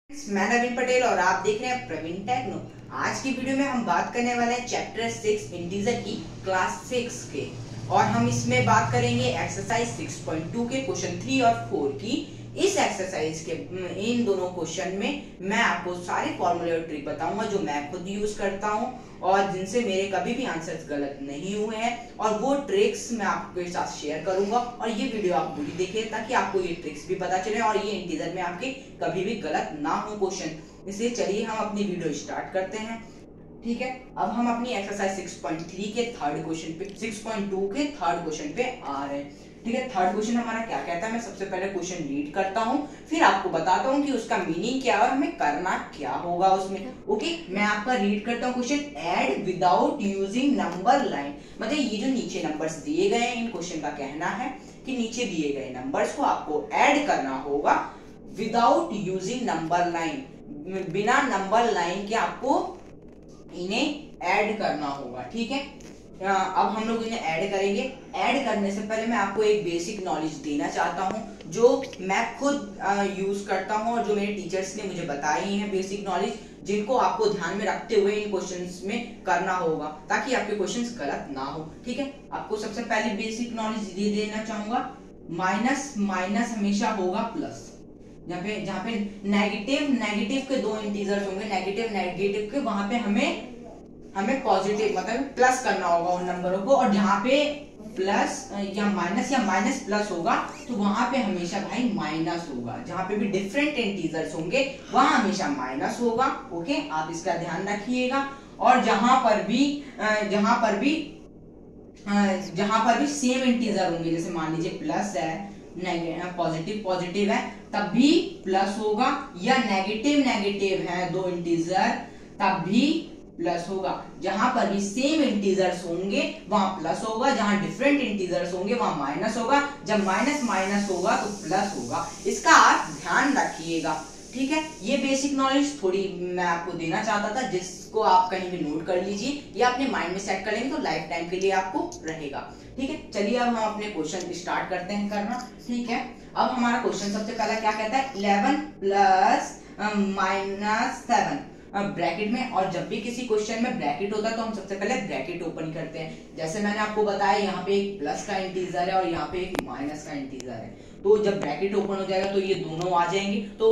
मैं नवीन पटेल और आप देख रहे हैं प्रवीण टेक्नो। आज की वीडियो में हम बात करने वाले हैं चैप्टर 6 इंटीजर की क्लास 6 के, और हम इसमें बात करेंगे एक्सरसाइज 6.2 के क्वेश्चन 3 और 4 की। इस एक्सरसाइज के इन दोनों क्वेश्चन में मैं आपको सारे फॉर्मूले और ट्रिक बताऊंगा जो मैं खुद यूज करता हूं और जिनसे मेरे कभी भी आंसर्स गलत नहीं हुए हैं, और वो ट्रिक्स मैं आपके साथ शेयर करूंगा। और ये वीडियो आप पूरी देखिए ताकि आपको ये ट्रिक्स भी पता चले और ये इंटीजर में आपके कभी भी गलत ना हो क्वेश्चन। इसलिए चलिए हम अपनी वीडियो स्टार्ट करते हैं। ठीक है, अब हम अपनी एक्सरसाइज 6.3 के थर्ड क्वेश्चन पे 6.2 के थर्ड क्वेश्चन पे आ रहे हैं। ठीक है, थर्ड क्वेश्चन हमारा क्या कहता है, मैं सबसे पहले क्वेश्चन रीड करता हूँ, फिर आपको बताता हूँ कि उसका मीनिंग क्या है और हमें करना क्या होगा उसमें। ओके, मैं आपका रीड करता हूँ question. Add without using number line, मतलब ये जो नीचे नंबर्स दिए गए हैं, इन क्वेश्चन का कहना है कि नीचे दिए गए नंबर्स को आपको ऐड करना होगा विदाउट यूजिंग नंबर लाइन, बिना नंबर लाइन के आपको इन्हें ऐड करना होगा। ठीक है, अब हम लोग इन्हें ऐड करेंगे। ऐड करने से पहले मैं आपको एक बेसिक नॉलेज देना चाहता हूं जो मैं खुद यूज करता हूं और जो मेरे टीचर्स ने मुझे बताई है बेसिक नॉलेज, जिनको आपको ध्यान में रखते हुए इन क्वेश्चंस में करना होगा ताकि आपके क्वेश्चंस गलत ना हो। ठीक है, आपको सबसे पहले बेसिक नॉलेज दे देना चाहूंगा। माइनस माइनस हमेशा होगा प्लस। जहाँ पे नेगेटिव के दो इंटीजर्स होंगे, नेगेटिव के, वहां पे हमें पॉजिटिव मतलब प्लस करना होगा उन नंबरों को, और जहां पे प्लस या माइनस प्लस होगा तो वहां पे हमेशा भाई माइनस होगा। जहां पे भी डिफरेंट इंटीजर्स होंगे वहां हमेशा माइनस होगा। ओके, आप इसका ध्यान रखिएगा। और जहां पर भी सेम इंटीजर होंगे, जैसे मान लीजिए प्लस है, पॉजिटिव है, तब भी प्लस होगा, या नेगेटिव है दो इंटीजर, तब भी प्लस होगा। जहां पर भी सेम इंटीजर्स होंगे वहां प्लस होगा, जहां डिफरेंट इंटीजर्स होंगे वहां माइनस होगा। जब माइनस होगा तो प्लस होगा। इसका आप ध्यान रखिएगा। ठीक है, ये बेसिक नॉलेज थोड़ी मैं आपको देना चाहता था, जिसको आप कहीं भी नोट कर लीजिए या अपने माइंड में सेट कर लेंगे तो लाइफ टाइम के लिए आपको रहेगा। ठीक है, चलिए अब हम अपने क्वेश्चन स्टार्ट करते हैं करना। ठीक है, अब हमारा क्वेश्चन सबसे पहला क्या कहता है, 11 प्लस -7 ब्रैकेट में। और जब भी किसी क्वेश्चन में ब्रैकेट होता है तो हम सबसे पहले ब्रैकेट ओपन करते हैं। जैसे मैंने आपको बताया, यहाँ पे एक प्लस का इंटीजर है और यहाँ पे एक माइनस का इंटीजर है, तो जब ब्रैकेट ओपन हो जाएगा तो ये दोनों आ जाएंगे। तो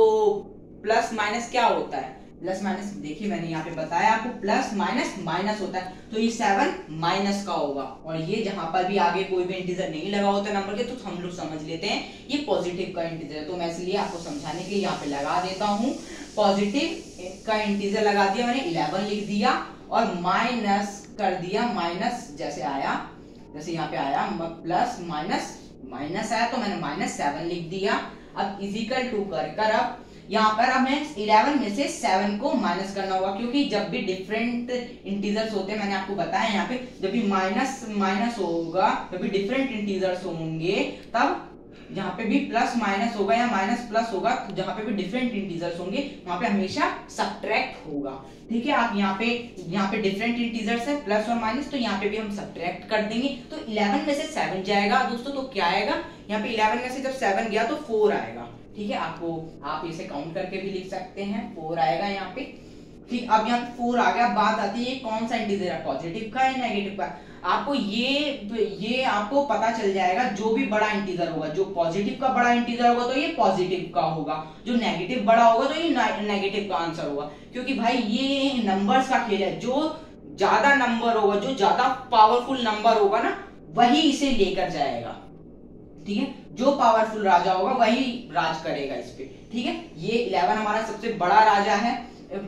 प्लस माइनस क्या होता है, प्लस माइनस देखिए मैंने यहाँ पे बताया आपको, प्लस माइनस होता है, तो ये 7 माइनस का होगा। और ये जहां पर भी आगे कोई भी इंटीजर नहीं लगा होता नंबर के, तो हम लोग समझ लेते हैं ये पॉजिटिव का इंटीजर है। तो मैं इसलिए आपको समझाने के लिए यहाँ पे लगा देता हूँ, पॉजिटिव का इंटीजर लगा दिया मैंने, 11 लिख दिया, और माइनस कर दिया, माइनस जैसे आया, जैसे यहाँ पे आया प्लस माइनस आया तो मैंने -7 लिख दिया। अब इजिकल टू कर अब यहाँ पर हमें 11 में से 7 को माइनस करना होगा, क्योंकि जब भी डिफरेंट इंटीजर्स होते हैं, मैंने आपको बताया यहाँ पे, जब भी माइनस होगा, जब भी डिफरेंट इंटीजर्स होंगे, तब जहां पे भी प्लस माइनस होगा या माइनस प्लस होगा, तो जहां पे भी डिफरेंट इंटीजर्स होंगे वहां पे हमेशा सब्ट्रैक्ट होगा। ठीक है, आप यहाँ पे डिफरेंट इंटीजर्स है प्लस और माइनस, तो यहाँ पे भी हम सब्ट्रैक्ट कर देंगे, तो 11 में से 7 जाएगा दोस्तों, तो क्या आएगा यहाँ पे 11 में से जब 7 गया तो 4 आएगा। ठीक है, आप इसे काउंट करके भी लिख सकते हैं, 4 आएगा यहाँ पे। ठीक, अब यहाँ 4 आ गया। बात आती है कौन सा इंटीजर है, पॉजिटिव का या नेगेटिव का। आपको ये आपको पता चल जाएगा, जो भी बड़ा इंटीजर होगा, जो पॉजिटिव का बड़ा इंटीजर होगा तो ये पॉजिटिव का होगा, जो नेगेटिव बड़ा होगा तो ये नेगेटिव का आंसर होगा। क्योंकि भाई ये नंबर्स का खेल है, जो ज्यादा नंबर होगा, जो ज्यादा पावरफुल नंबर होगा ना, वही इसे लेकर जाएगा। ठीक है, जो पावरफुल राजा होगा वही राज करेगा इस पे। ठीक है, ये 11 हमारा सबसे बड़ा राजा है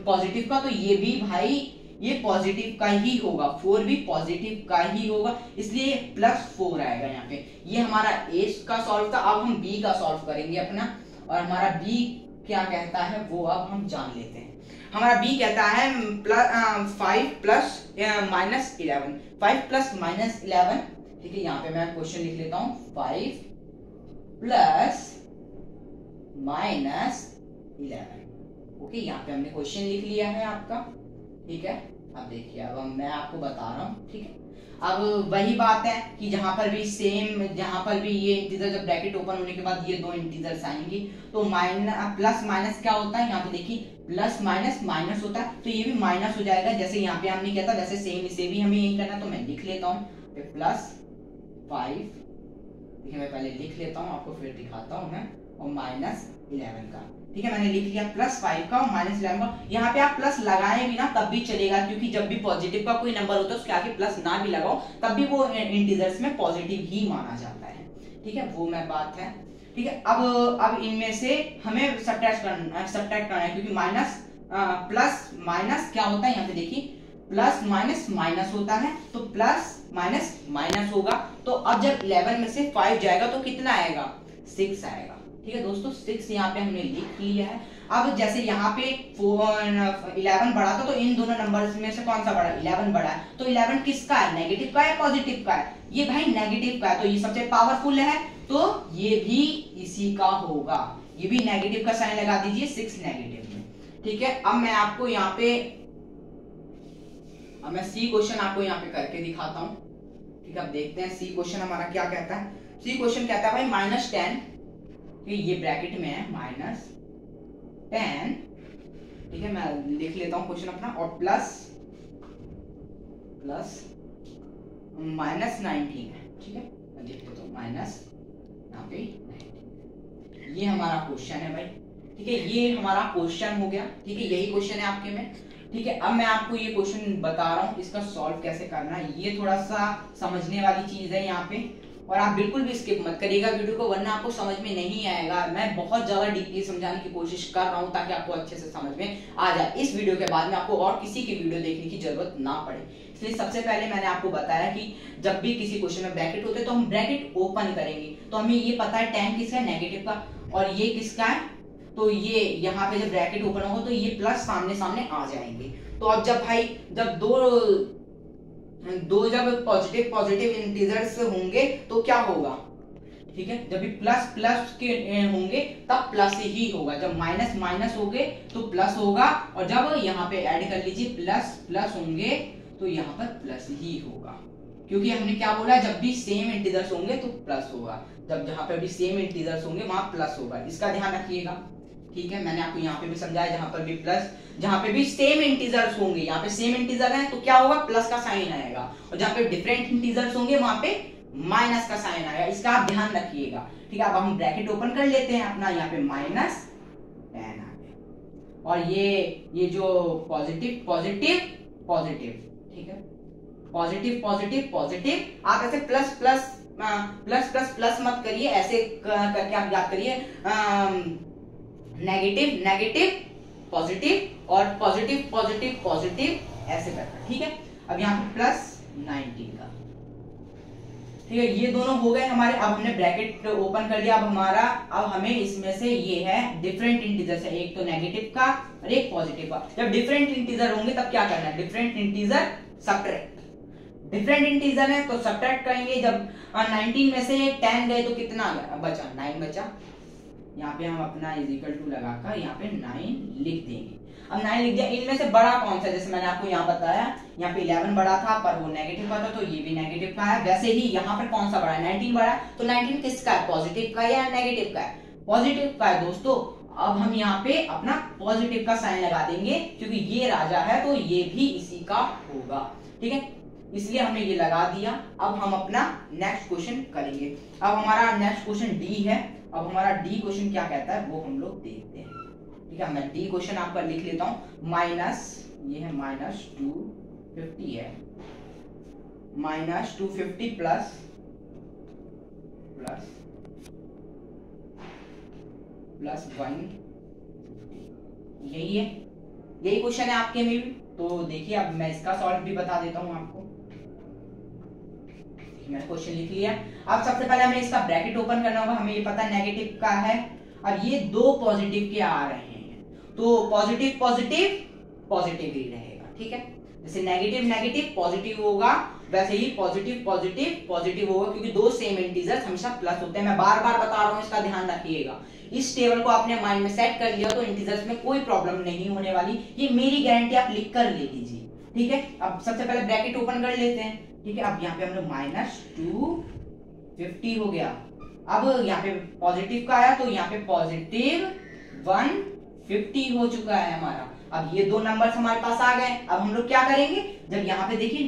पॉजिटिव का, तो ये भी भाई ये पॉजिटिव का ही होगा, 4 भी पॉजिटिव का ही होगा, इसलिए +4 आएगा यहाँ पे। ये हमारा ए का सॉल्व था। अब हम बी का सॉल्व करेंगे अपना, और हमारा बी क्या कहता है वो अब हम जान लेते हैं। हमारा बी कहता है 5 प्लस -11, 5 प्लस -11। ठीक है, यहाँ पे मैं क्वेश्चन लिख लेता हूँ, 5 प्लस -11। ओके, यहाँ पे हमने क्वेश्चन लिख लिया है आपका। ठीक है, अब देखिए, अब मैं आपको बता रहा हूँ, ठीक है। अब वही बात है कि जहां पर भी सेम, जहां पर भी ये इंटीजर जब ब्रैकेट ओपन होने के बाद ये दो इंटीजर्स आएंगे तो प्लस माइनस क्या होता है, यहाँ पे देखिए प्लस माइनस माइनस होता है, तो ये भी माइनस हो जाएगा। जैसे यहाँ पे हमने किया था वैसे सेम इसे भी हमें यही करना, तो मैं लिख लेता हूँ +5, देखिए मैं पहले लिख लेता हूँ आपको फिर दिखाता हूँ मैं, और -11 का, ठीक है। मैंने लिख लिया +5 का और -11 का। यहाँ पे आप प्लस लगाएं भी ना तब भी चलेगा, क्योंकि जब भी पॉजिटिव का कोई नंबर होता है उसके आगे प्लस ना भी लगाओ तब भी वो इंटीजर्स में पॉजिटिव ही माना जाता है, ठीक है। वो मैं बात है, ठीक है। अब इनमें से हमें सब्ट्रैक्ट करना है, क्योंकि माइनस प्लस माइनस क्या होता है, यहाँ पे देखिए प्लस माइनस माइनस होता है, तो प्लस माइनस माइनस होगा। तो अब जब 11 में से 5 जाएगा तो कितना आएगा, 6 आएगा, ठीक है दोस्तों। 6 यहाँ पे हमने लिख लिया है। अब जैसे यहाँ पे 11 बड़ा था, तो इन दोनों नंबर्स में से कौन सा बड़ा, 11 बड़ा है, तो 11 किसका है, नेगेटिव का है पॉजिटिव का है, ये भाई नेगेटिव का है, तो ये सबसे पावरफुल है, तो ये भी इसी का होगा, ये भी नेगेटिव का साइन लगा दीजिए, 6 नेगेटिव में, ठीक है। अब मैं आपको यहाँ पे, अब मैं सी क्वेश्चन आपको यहाँ पे करके दिखाता हूँ, ठीक है। अब देखते हैं सी क्वेश्चन हमारा क्या कहता है। सी क्वेश्चन कहता है भाई -10, ये ब्रैकेट में है -10, ठीक है। मैं लिख लेता हूँ क्वेश्चन अपना, और प्लस -19 है, ठीक है। मैं लिख लेता हूँ माइनस यहाँ पे 19, ये हमारा क्वेश्चन है भाई, ठीक है। ये हमारा क्वेश्चन हो गया, ठीक है। यही क्वेश्चन है आपके में, ठीक है। अब मैं आपको ये क्वेश्चन बता रहा हूँ, इसका सॉल्व कैसे करना है, ये थोड़ा सा समझने वाली चीज है यहाँ पे, और आप बिल्कुल भी स्किप मत करिएगा वीडियो को, वरना आपको समझ में नहीं आएगा। मैं बहुत ज्यादा डीपली समझाने की कोशिश कर रहा हूँ ताकि आपको अच्छे से समझ में आ जाए। इस वीडियो के बाद में आपको और किसी की वीडियो देखने की जरूरत ना पड़े, इसलिए सबसे पहले मैंने आपको बताया कि जब भी किसी क्वेश्चन में ब्रैकेट होते हैं तो हम ब्रैकेट ओपन करेंगे, तो हमें ये पता है 10 किसका है, नेगेटिव का, और ये किसका है, तो ये यहाँ पे जब ब्रैकेट ओपन होगा तो ये प्लस सामने सामने आ जाएंगे। तो अब जब भाई जब दो जब पॉजिटिव इंटीजर्स होंगे तो क्या होगा, ठीक है। जब भी प्लस प्लस के होंगे तब प्लस ही होगा, जब माइनस माइनस होंगे तो प्लस होगा, और जब यहाँ पे ऐड कर लीजिए प्लस प्लस होंगे तो यहाँ पर प्लस ही होगा, क्योंकि हमने क्या बोला, जब भी सेम इंटीजर्स होंगे तो प्लस होगा, जब जहां पे भी सेम इंटीजर्स होंगे वहां प्लस होगा, इसका ध्यान रखिएगा, ठीक है। मैंने आपको यहाँ पे भी समझाया, जहां पर भी प्लस, जहां पे भी सेम इंटीजर्स होंगे, यहाँ पे सेम इंटीजर है तो क्या होगा, प्लस का साइन आएगा, और जहां पे डिफरेंट इंटीजर्स होंगे वहां पे माइनस का साइन आएगा, इसका आप ध्यान रखिएगा, ठीक है। अब हम ब्रैकेट ओपन कर लेते हैं अपना, यहाँ पे -10 आ गया, और ये जो पॉजिटिव पॉजिटिव पॉजिटिव, ठीक है, पॉजिटिव पॉजिटिव पॉजिटिव, आप ऐसे plus plus plus plus plus मत करिए, ऐसे करके आप याद करिए, नेगेटिव नेगेटिव पॉजिटिव और पॉजिटिव पॉजिटिव पॉजिटिव, ऐसे करना, ठीक है। अब यहाँ पे +19 का, ठीक है, ये दोनों हो गए हमारे। अब हमने ब्रैकेट ओपन कर लिया, अब हमें इसमें से ये है डिफरेंट इंटीजर है, एक तो नेगेटिव का और एक पॉजिटिव का। जब डिफरेंट इंटीजर होंगे तब क्या करना है, different integer subtract, different integer है तो सब्ट्रैक्ट करेंगे। जब 19 में से 10 गए तो कितना बचा, 9 बचा, यहाँ पे हम अपना इक्वल टू लगाकर यहाँ पे 9 लिख देंगे। अब 9 लिख दिया, इनमें से बड़ा कौन सा, जैसे मैंने आपको यहाँ बताया, यहाँ पे 11 बड़ा था पर वो नेगेटिव का था, तो ये भी नेगेटिव का है। वैसे ही यहाँ पर कौन सा बड़ा है, 19 बड़ा है, तो 19 किसका है, पॉजिटिव का या नेगेटिव का है, पॉजिटिव का है दोस्तों। अब हम यहाँ पे अपना पॉजिटिव का साइन लगा देंगे, क्योंकि ये राजा है तो ये भी इसी का होगा, ठीक है, इसलिए हमने ये लगा दिया। अब हम अपना नेक्स्ट क्वेश्चन करेंगे। अब हमारा नेक्स्ट क्वेश्चन डी है। अब हमारा डी क्वेश्चन क्या कहता है वो हम लोग देखते हैं, ठीक है। मैं डी क्वेश्चन आपका लिख लेता हूं, माइनस, ये है -250 है, -250 प्लस प्लस प्लस 1, यही है, यही क्वेश्चन है आपके में भी। तो देखिए अब मैं इसका सॉल्व भी बता देता हूं आपको, मैंने क्वेश्चन लिख लिया। अब सबसे पहले हमें इसका ब्रैकेट ओपन करना होगा, हमें ये पता नेगेटिव का है। अब ये दो पॉजिटिव के आ रहे हैं तो पॉजिटिव पॉजिटिव पॉजिटिव ही रहेगा, ठीक है। जैसे नेगेटिव नेगेटिव पॉजिटिव होगा, वैसे ही पॉजिटिव पॉजिटिव पॉजिटिव होगा, क्योंकि दो सेम इंटीजर्स हमेशा प्लस होते हैं। मैं बार बार बता रहा हूं, इसका ध्यान रखिएगा। इस टेबल को आपने माइंड में सेट कर लिया तो इंटीजर्स में कोई प्रॉब्लम नहीं होने वाली, ये मेरी गारंटी आप लिख कर ले लीजिए, ठीक है, अब सबसे पहले ब्रैकेट ओपन कर लेते हैं। ठीक है, अब यहाँ पे हम लोग -250 हो गया। अब यहाँ पे पॉजिटिव का आया तो यहाँ पे पॉजिटिव 150 हो चुका है हमारा। अब ये दो नंबर्स हमारे पास आ गए। अब हम लोग क्या करेंगे, जब यहाँ पे देखिए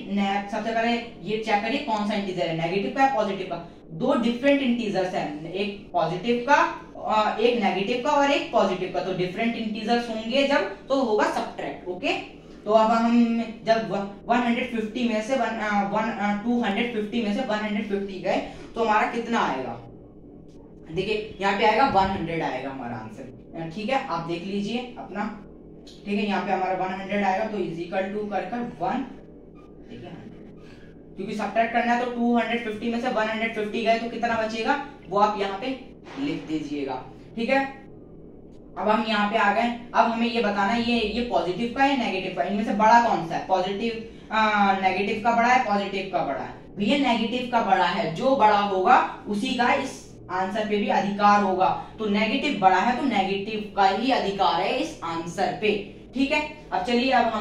सबसे पहले ये चेक करिए कौन सा इंटीजर है, नेगेटिव का या पॉजिटिव का। दो डिफरेंट इंटीजर्स हैं, एक पॉजिटिव का एक नेगेटिव का और एक पॉजिटिव का। तो डिफरेंट इंटीजर्स होंगे जब तो होगा सबट्रैक्ट। ओके, तो अब हम जब 150 में से 250 में से 150 गए तो हमारा कितना आएगा, देखिए यहाँ पे आएगा 100 आएगा हमारा आंसर। ठीक है, आप देख लीजिए अपना। ठीक है, यहाँ पे हमारा 100 आएगा तो इज इक्वल टू कर 1, ठीक है, क्योंकि सब्ट्रैक्ट करना है तो 250 में से 150 गए तो कितना बचेगा वो आप यहाँ पे लिख दीजिएगा। ठीक है, अब हम यहाँ पे आ गए। अब हमें ये बताना है ये पॉजिटिव का है नेगेटिव का, इनमें से बड़ा कौन सा है, पॉजिटिव नेगेटिव का बड़ा है पॉजिटिव का बड़ा है। भैया नेगेटिव का बड़ा है, जो बड़ा होगा उसी का इस आंसर पे भी अधिकार होगा। तो नेगेटिव बड़ा है तो नेगेटिव का ही अधिकार है इस आंसर पे। ठीक है, अब चलिए अब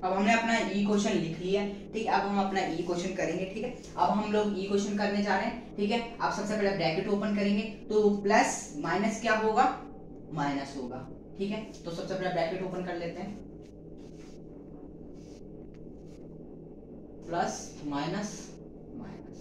हमने अपना ई क्वेश्चन लिख लिया। ठीक है, अब हम अपना ई क्वेश्चन करेंगे। ठीक है, अब हम लोग ई क्वेश्चन करने जा रहे हैं। ठीक है, आप सबसे पहले ब्रैकेट ओपन करेंगे तो प्लस माइनस क्या होगा, माइनस होगा। ठीक है, तो सबसे पहले ब्रैकेट ओपन कर लेते हैं, प्लस माइनस माइनस,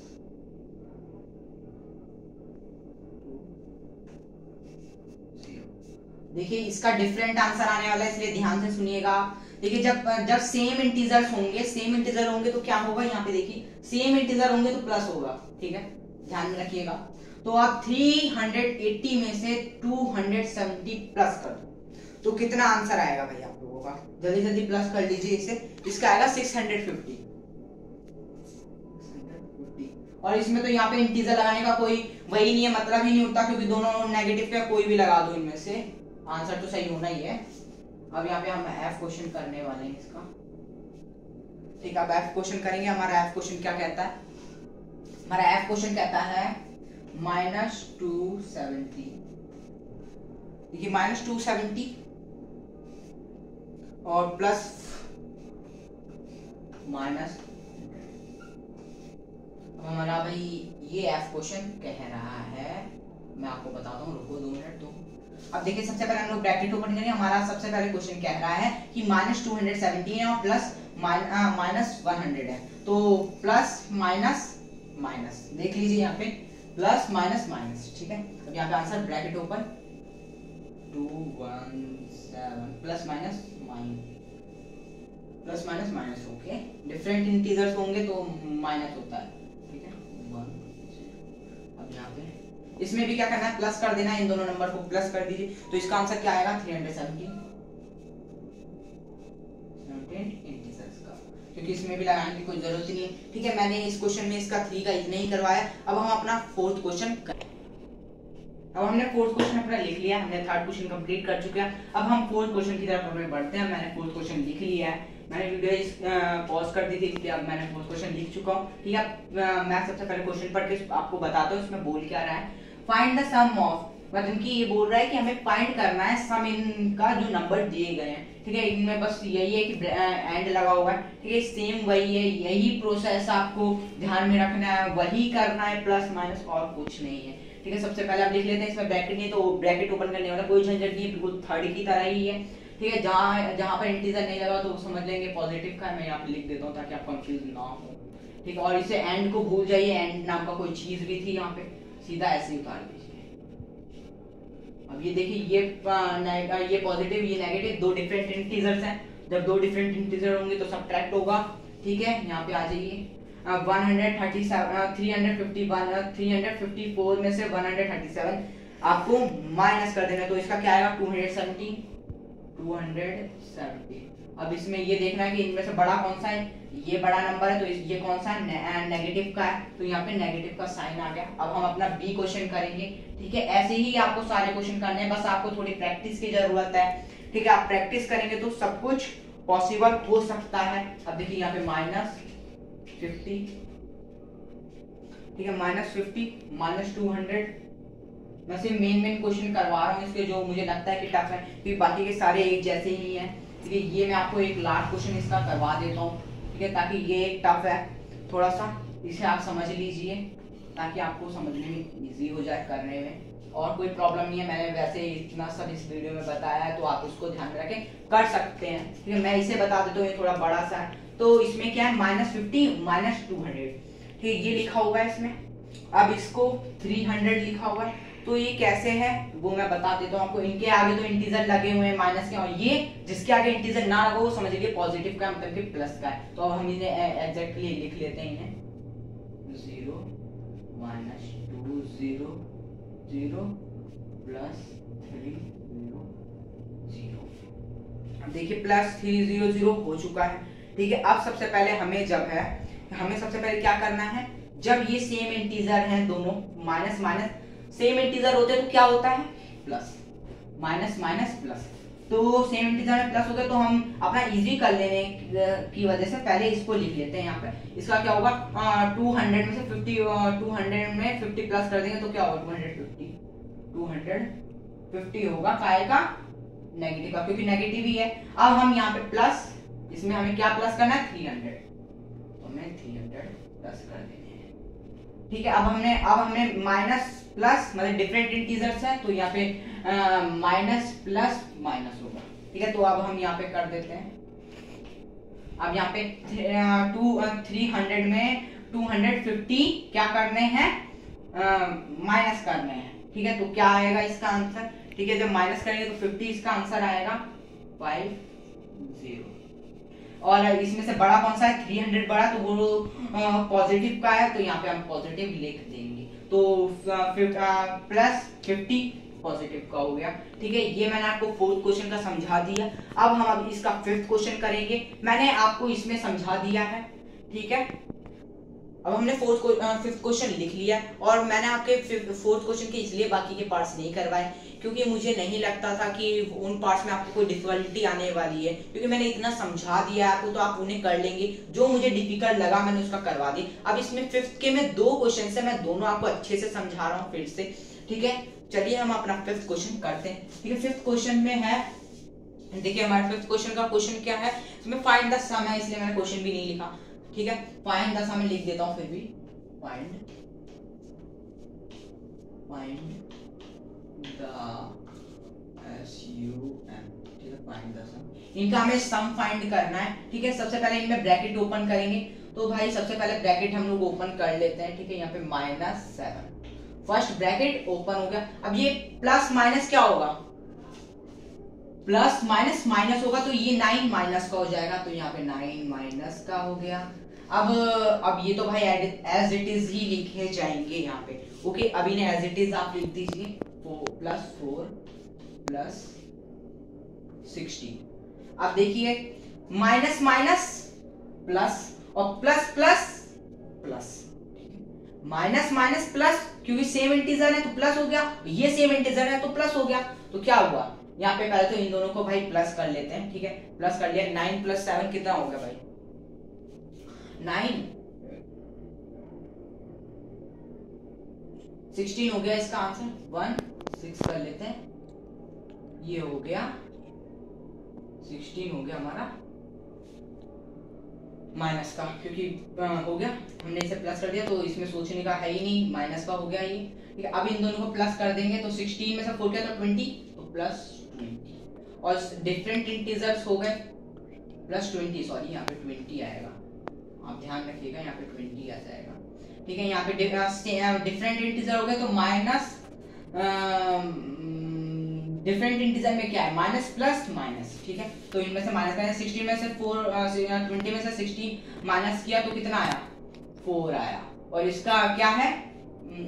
देखिए इसका डिफरेंट आंसर आने वाला है इसलिए ध्यान से सुनिएगा। देखिए जब सेम इंटीजर्स होंगे तो क्या होगा, यहाँ पे देखिए सेम इंटीजर होंगे तो प्लस होगा। ठीक है, ध्यान में रखिएगा। तो आप 380 में से 270 प्लस कर दो तो कितना आंसर आएगा भाई आप लोगों का, जल्दी जल्दी प्लस कर लीजिए इसे। इसका आएगा 650। और इसमें तो यहाँ पे इंटीजर लगाने का कोई वही नहीं है, मतलब ही नहीं होता, क्योंकि दोनों नेगेटिव का कोई भी लगा दो इनमें से आंसर तो सही होना ही है। अब यहाँ पे हम एफ क्वेश्चन करने वाले हैं इसका। ठीक है, अब एफ क्वेश्चन करेंगे। हमारा एफ क्वेश्चन क्या कहता है, हमारा एफ क्वेश्चन कहता है -270। देखिए -270 और प्लस माइनस। अब हमारा भाई ये एफ क्वेश्चन कह रहा है, मैं आपको बताता हूँ, रुको 2 मिनट। तो अब देखिए सबसे पहले हम लोग ब्रैकेट ओपन करेंगे। हमारा सबसे पहले क्वेश्चन कह रहा है कि -270 है और प्लस -100 है, तो प्लस माइनस माइनस देख लीजिए यहाँ पे प्लस माइनस माइनस। ठीक है, अब यहाँ पे answer bracket open 217 plus minus minus. Okay, different integers होंगे तो माइनस होता है। ठीक है, 1। अब यहाँ पे इसमें भी क्या करना है, प्लस कर देना है, इन दोनों नंबर को प्लस कर दीजिए। तो इसका आंसर क्या आएगा, 317 इंटीजर्स का, क्योंकि इसमें भी लगाने की कोई जरूरत ही नहीं है। ठीक है, मैंने इस क्वेश्चन में इसका 3 का इतना ही करवाया। अब हम अपना फोर्थ क्वेश्चन अब हमने फोर्थ क्वेश्चन अपना लिख लिया, हमने थर्ड क्वेश्चन कंप्लीट कर चुके हैं। अब हम फोर्थ क्वेश्चन की तरफ अपने बढ़ते हैं। मैंने फोर्थ क्वेश्चन लिख लिया है, मैंने वीडियो पॉज कर दी थी इसलिए अब मैंने फोर्थ क्वेश्चन लिख चुका हूँ। ठीक है, मैं सबसे पहले क्वेश्चन पढ़ के आपको बताता हूँ इसमें बोल क्या रहा है। फाइंड द सम ऑफ, मतलब कि ये बोल रहा है कि हमें फाइंड करना है सम इनका जो नंबर दिए गए हैं। ठीक है, इनमें बस यही है कि एंड लगा हुआ है। ठीक है, सेम वही है, यही प्रोसेस आपको ध्यान में रखना है, वही करना है, प्लस माइनस और कुछ नहीं है। ठीक है, सबसे पहले आप देख लेते हैं, इसमें ब्रैकेट नहीं तो ब्रैकेट ओपन करने वाला कोई झंझट नहीं है, बिल्कुल थर्ड की तरह ही है। ठीक है, जहां पर इंटीजर नहीं लगा तो समझ लेंगे पॉजिटिव का, मैं यहाँ पे लिख देता हूँ ताकि आप कंफ्यूज ना हो। ठीक है, और इसे एंड को भूल जाइए, एंड नाम का कोई चीज भी थी यहाँ पे, सीधा ऐसे ही उतार दीजिए। अब ये देखिए ये पॉजिटिव ये नेगेटिव, दो डिफरेंट इंटीजर्स हैं। जब दो डिफरेंट इंटीजर होंगे तो सबट्रैक्ट होगा। ठीक है, यहाँ पे आ जाइए 354 में से 137 आपको माइनस कर देना, तो इसका क्या आएगा 270। अब इसमें ये देखना है कि इनमें से बड़ा कौन सा है, ये बड़ा नंबर है तो ये कौन सा है, नेगेटिव का है, तो यहाँ पे नेगेटिव का साइन आ गया। अब हम अपना बी क्वेश्चन करेंगे। ठीक है, ऐसे ही आपको सारे क्वेश्चन करने हैं, बस आपको थोड़ी प्रैक्टिस की जरूरत है। ठीक है, आप प्रैक्टिस करेंगे तो सब कुछ पॉसिबल हो सकता है। अब देखिए यहाँ पे -50, ठीक है, -50 -200। मैं सिर्फ मेन क्वेश्चन करवा रहा हूँ इसके, जो मुझे लगता है कि टफ है, क्योंकि बाकी के सारे एक जैसे ही हैं। ठीक है, ये मैं आपको एक लास्ट क्वेश्चन इसका करवा देता हूँ, ठीक है, ताकि ये एक टफ है थोड़ा सा, इसे आप समझ लीजिए ताकि आपको समझने में इजी हो जाए करने में, और कोई प्रॉब्लम नहीं है। मैंने वैसे इतना सब इस वीडियो में बताया है तो आप उसको ध्यान में रखें, कर सकते हैं। ठीक है, मैं इसे बता देता हूँ, ये थोड़ा बड़ा सा है। तो इसमें क्या है, -50 -200, ठीक है, ये लिखा हुआ है इसमें। अब इसको 300 लिखा हुआ है, तो ये कैसे है वो मैं बता देता हूँ आपको। इनके आगे तो इंटीजर लगे हुए हैं माइनस के, और ये जिसके आगे इंटीजर ना लगा वो समझ लीजिए पॉजिटिव का मतलब कि प्लस का है। तो अब हम इन्हें एग्जैक्टली लिख लेते हैं इन्हें, 0 -2 0 0 +3 0 0। अब देखिए +3 0 0 हो चुका है। ठीक है, अब सबसे पहले हमें सबसे पहले क्या करना है, जब ये सेम इंटीजर हैं दोनों, माइनस माइनस सेम इंटीजर होते हैं तो क्या होता है, प्लस, माइनस माइनस प्लस। तो सेम इंटीजर में प्लस हो गए तो हम अपना इजी कर लेने की वजह से पहले इसको लिख लेते हैं यहाँ पे। इसका क्या होगा, 200 में से 50 200 में 50 प्लस कर देंगे तो क्या होगा, 250 होगा, काय का, नेगेटिव का, क्योंकि नेगेटिव ही है। अब हम यहाँ पे प्लस, इसमें हमें क्या प्लस करना है, 300, तो हमें 300 प्लस कर देने हैं। ठीक है, अब हमने माइनस प्लस मतलब डिफरेंट इंटीजर्स है तो यहाँ पे माइनस प्लस माइनस होगा। ठीक है, तो अब हम यहाँ पे कर देते हैं। अब यहाँ पे 300 में 250 क्या करने हैं, माइनस करने हैं। ठीक है, तो क्या आएगा इसका आंसर, ठीक है, जब माइनस करेंगे तो 50 इसका आंसर आएगा 50। और इसमें से बड़ा कौन सा है, 300 बड़ा, तो वो पॉजिटिव का है तो यहाँ पे हम पॉजिटिव लिख देंगे। तो +50 पॉजिटिव का हो गया। ठीक है, ये मैंने आपको फोर्थ क्वेश्चन का समझा दिया। अब हम इसका फिफ्थ क्वेश्चन करेंगे, मैंने आपको इसमें समझा दिया है। ठीक है, अब हमने फिफ्थ क्वेश्चन लिख लिया, और मैंने आपके फोर्थ क्वेश्चन के इसलिए बाकी के पार्ट्स नहीं करवाए क्योंकि मुझे नहीं लगता था कि उन पार्ट्स में आपको कोई डिफिकल्टी आने वाली है, क्योंकि मैंने इतना समझा दिया आपको तो आप उन्हें कर लेंगे। जो मुझे डिफिकल्ट लगा मैंने उसका करवा दिया। अब इसमें फिफ्थ के में 2 क्वेश्चन है, मैं दोनों आपको अच्छे से समझा रहा हूँ फिर से। ठीक है, चलिए हम अपना फिफ्थ क्वेश्चन करते हैं। ठीक है, फिफ्थ क्वेश्चन में है, देखिए हमारे फिफ्थ क्वेश्चन का क्वेश्चन क्या है, इसमें फाइंड द सम है, इसलिए मैंने क्वेश्चन भी नहीं लिखा। ठीक है, फाइंड द सम लिख देता हूं, फिर भी फाइंड द SUM। ठीक है, फाइंड द सम, इनका हमें सम फाइंड करना है। ठीक है, सबसे पहले इनमें ब्रैकेट ओपन करेंगे, तो भाई सबसे पहले ब्रैकेट हम लोग ओपन कर लेते हैं। ठीक है, यहाँ पे -7, फर्स्ट ब्रैकेट ओपन हो गया। अब ये प्लस माइनस क्या होगा, प्लस माइनस माइनस होगा, तो ये 9 माइनस का हो जाएगा, तो यहाँ पे 9 माइनस का हो गया। अब ये तो भाई एज इट इज ही लिखे जाएंगे यहाँ पे। ओके, अब इन्हें एज इट इज आप लिख दीजिए, 4 + 16। अब देखिए माइनस माइनस प्लस, और plus plus plus, minus minus plus, क्योंकि सेम इंटीजर है तो प्लस हो गया, ये सेम इंटीजर है तो प्लस हो गया। तो क्या हुआ, यहाँ पे पहले तो इन दोनों को भाई प्लस कर लेते हैं। ठीक है, प्लस कर लिया, 9 + 7 कितना हो गया भाई, 9, 16 हो गया इसका आंसर, 1 6 कर लेते हैं, ये हो गया 16 हो गया हमारा माइनस का, क्योंकि हो गया, हमने इसे प्लस कर दिया तो इसमें सोचने का है ही नहीं, माइनस का हो गया ये। ठीक है, अब इन दोनों को प्लस कर देंगे तो 16 में से 4 क्या, तो 20, तो +20, और डिफरेंट इंटीजर्स हो गए, +20, सॉरी यहाँ पे 20 आएगा, आप ध्यान रखिएगा, यहाँ पे 20 आ जाएगा। ठीक है, यहाँ पे डिफरेंट इंटीजर हो गए तो माइनस, डिफरेंट इंटीजर में क्या है, माइनस प्लस माइनस। ठीक है, तो इनमें से माइनस का 16 में से 20 में से 16 माइनस किया तो कितना आया, 4 आया। और इसका क्या है,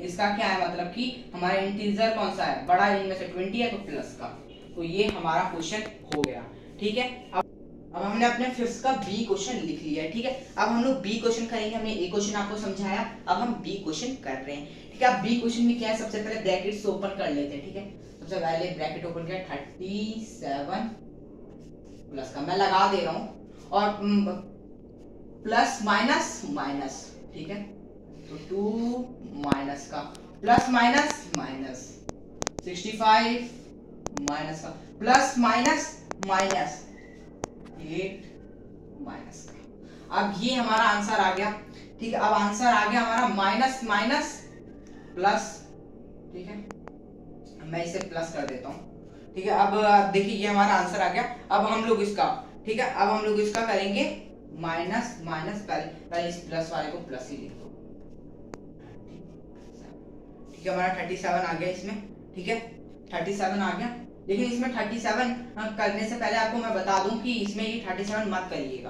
इसका क्या है मतलब कि हमारा इंटीजर कौन सा है, बड़ा, इनमें से 20 है तो प्लस का, तो ये हमारा क्वेश्चन हो गया। ठीक है, अब हमने अपने फिफ्थ का बी क्वेश्चन लिख लिया है। ठीक है, अब हम लोग बी क्वेश्चन करेंगे। हमने ए क्वेश्चन आपको समझाया, अब हम बी क्वेश्चन कर रहे हैं। ठीक है, अब बी क्वेश्चन में क्या है, सबसे पहले ब्रैकेट्स ओपन कर लेते हैं। ठीक है, सबसे पहले ब्रैकेट ओपन किया, 37 प्लस का मैं लगा दे रहा हूं, और प्लस माइनस माइनस। ठीक है, तो 2 माइनस का, प्लस माइनस माइनस, 65 माइनस का, प्लस माइनस माइनस, 8 माइनस का। अब ये हमारा आंसर आ गया, ठीक है। अब आंसर आ गया हमारा माइनस माइनस प्लस, ठीक है। मैं इसे प्लस कर देता हूँ, ठीक है। अब देखिए ये हमारा आंसर आ गया। अब हम लोग इसका, ठीक है, अब हम लोग इसका करेंगे माइनस माइनस, पहले इस प्लस वाले को प्लस ही लिख दो, ठीक है। हमारा 37 आ गया इसमें, ठीक है, 37 आ गया। लेकिन इसमें 37 करने से पहले आपको मैं बता दूं कि इसमें ये 37 मत करिएगा,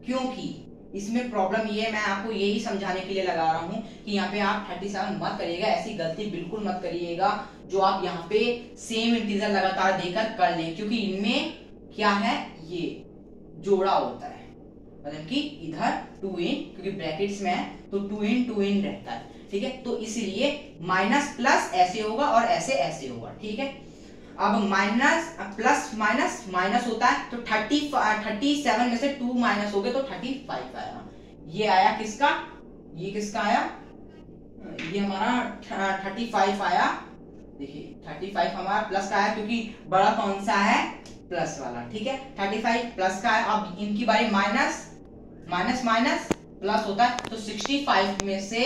क्योंकि इसमें प्रॉब्लम ये है, मैं आपको यही समझाने के लिए लगा रहा हूं कि यहाँ पे आप 37 मत करिएगा। ऐसी गलती बिल्कुल मत करिएगा जो आप यहाँ पे सेम इंटीजर लगातार देकर कर लें, क्योंकि इनमें क्या है, ये जोड़ा होता है, मतलब कि इधर 2 इन, क्योंकि ब्रैकेट्स में है तो 2 इन रहता है, ठीक है। तो इसलिए माइनस प्लस ऐसे होगा और ऐसे होगा, ठीक है। अब माइनस प्लस माइनस माइनस होता है, तो 37 में से 2 माइनस हो गए तो 35 आया। ये आया किसका, ये किसका आया, ये हमारा 35 आया। देखिए 35 हमारा प्लस का आया, क्योंकि बड़ा कौन सा है, प्लस वाला, ठीक है। 35 प्लस का है। अब इनकी बारी माइनस माइनस माइनस प्लस होता है, तो 65 में से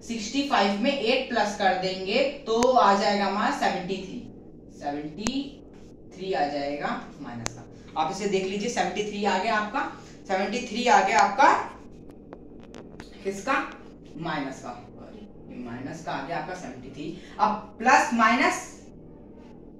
65 में 8 प्लस कर देंगे तो आ जाएगा हमारा 73 आ जाएगा माइनस का। आप इसे देख लीजिए, 73 आ गया आपका, 73 आ गया आपका किसका, माइनस का, माइनस का आ गया आपका 73। अब प्लस माइनस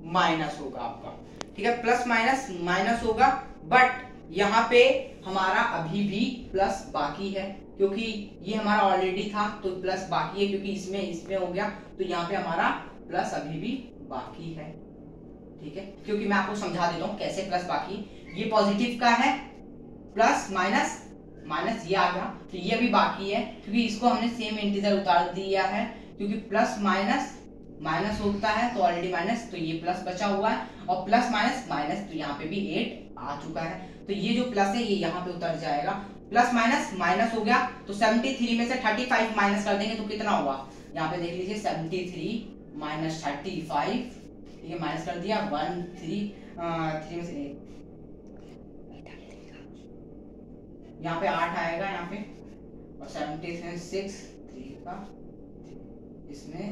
माइनस होगा आपका, ठीक है, प्लस माइनस माइनस होगा, बट यहाँ पे हमारा अभी भी प्लस बाकी है, क्योंकि ये हमारा ऑलरेडी था तो प्लस बाकी है, क्योंकि इसमें हो गया, तो यहाँ पे हमारा प्लस अभी भी बाकी है, ठीक है। क्योंकि मैं आपको समझा देता हूँ कैसे प्लस बाकी, ये पॉजिटिव का है, प्लस माइनस माइनस ये आ गया, तो ये भी बाकी है, क्योंकि इसको हमने सेम इंटीजर उतार दिया है, क्योंकि प्लस माइनस माइनस होता है तो ऑलरेडी माइनस, तो ये प्लस बचा हुआ है, और प्लस माइनस माइनस, तो यहाँ पे भी 8 आ चुका है, तो ये जो प्लस है ये यहाँ पे उतर जाएगा। प्लस माइनस माइनस हो गया, तो 73 में से 35 माइनस कर देंगे तो कितना होगा, यहाँ पे देख लीजिए 73 माइनस 35, ठीक है, माइनस कर दिया 1 3 में से यहाँ पे 8 आएगा यहाँ पे, और 73 में 6 3 का इसमें,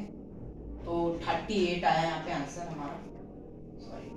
तो 38 आया यहाँ पे आंसर हमारा, सॉरी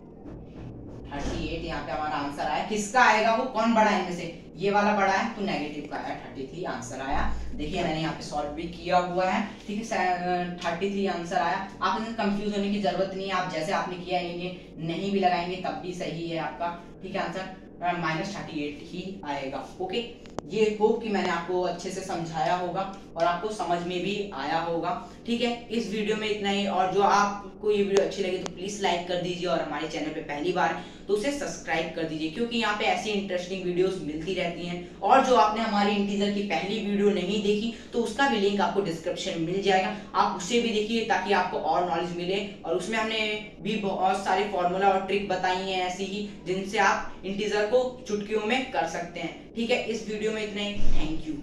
38 यहाँ पे हमारा आंसर आया। किसका आएगा, वो कौन बड़ा है इनमें से, ये वाला बड़ा है, तो नेगेटिव का आया, 33 आंसर आया। देखिए मैंने यहाँ पे सॉल्व भी किया हुआ है, ठीक है, 33 आंसर आया। आप इसमें कंफ्यूज होने की जरूरत नहीं है, आप जैसे आपने किया है नहीं भी लगाएंगे तब भी सही है आपका, ठीक है। आंसर -38 ही आएगा, ओके। ये होप कि मैंने आपको अच्छे से समझाया होगा और आपको समझ में भी आया होगा, ठीक है। इस वीडियो में इतना ही, और जो आपको ये वीडियो अच्छी लगी तो प्लीज लाइक कर दीजिए, और हमारे चैनल पे पहली बार तो उसे सब्सक्राइब कर दीजिए, क्योंकि यहाँ पे ऐसी इंटरेस्टिंग वीडियोस मिलती रहती हैं। और जो आपने हमारी इंटीजर की पहली वीडियो नहीं देखी तो उसका भी लिंक आपको डिस्क्रिप्शन में मिल जाएगा, आप उसे भी देखिए ताकि आपको और नॉलेज मिले। और उसमें हमने भी बहुत सारे फॉर्मूला और ट्रिक बताई हैं ऐसी ही, जिनसे आप इंटीजर को चुटकियों में कर सकते हैं, ठीक है। इस वीडियो में इतना ही, थैंक यू।